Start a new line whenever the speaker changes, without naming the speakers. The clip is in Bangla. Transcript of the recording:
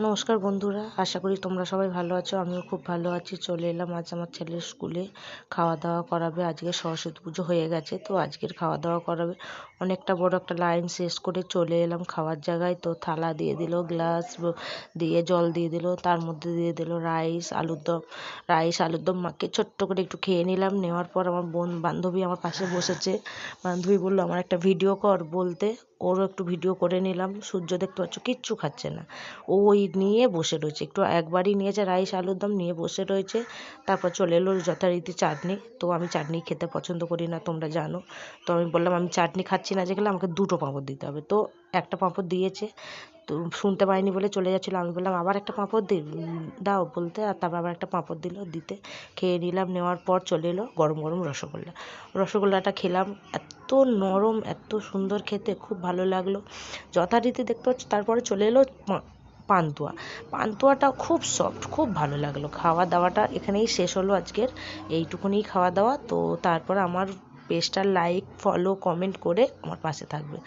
নমস্কার বন্ধুরা, আশা করি তোমরা সবাই ভালো আছো। আমিও খুব ভালো আছি। চলে এলাম আজ আমার ছেলের স্কুলে। খাওয়া দাওয়া করাবে। আজকে সরস্বতী পুজো হয়ে গেছে, তো আজকের খাওয়া দাওয়া করাবে। অনেকটা বড় একটা লাইন শেষ করে চলে এলাম খাওয়ার জায়গায়। তো থালা দিয়ে দিল, গ্লাস দিয়ে জল দিয়ে দিল, তার মধ্যে দিয়ে দিল রাইস আলুর দম মাকে ছোট্ট করে একটু খেয়ে নিলাম। নেওয়ার পর আমার বান্ধবী আমার পাশে বসেছে। বান্ধবী বললো আমার একটা ভিডিও কর বলতে, ওরও একটু ভিডিও করে নিলাম। সূর্য দেখতে পাচ্ছ কিচ্ছু খাচ্ছে না, ওই নিয়ে বসে রয়েছে। একটু একবারই নিয়েছে রাইস আলুর দম, নিয়ে বসে রয়েছে। তারপর চলে এলো যথারীতি চাটনি। তো আমি চাটনি খেতে পছন্দ করি না, তোমরা জানো। তো আমি বললাম আমি চাটনি খাচ্ছি না, যেগুলো আমাকে দুটো পাঁপড় দিতে হবে। তো একটা পাঁপড় দিয়েছে, তো শুনতে পাইনি বলে চলে যাচ্ছিলো। আমি বললাম আবার একটা পাঁপড় দাও বলতে, আর তারপর আবার একটা পাঁপড় দিল। দিতে খেয়ে নিলাম। নেওয়ার পর চলে এলো গরম গরম রসগোল্লাটা খেলাম। এত নরম, এত সুন্দর খেতে, খুব ভালো লাগলো। যথারীতি দেখতে পাচ্ছ। তারপরে চলে এলো পান্তুয়াটা খুব সফট, খুব ভালো লাগলো। খাওয়া দাওয়াটা এখানেই শেষ হলো আজকের। এইটুকুনি খাওয়া দাওয়া। তো তারপর আমার পেজটা লাইক, ফলো, কমেন্ট করে আমার পাশে থাকবে।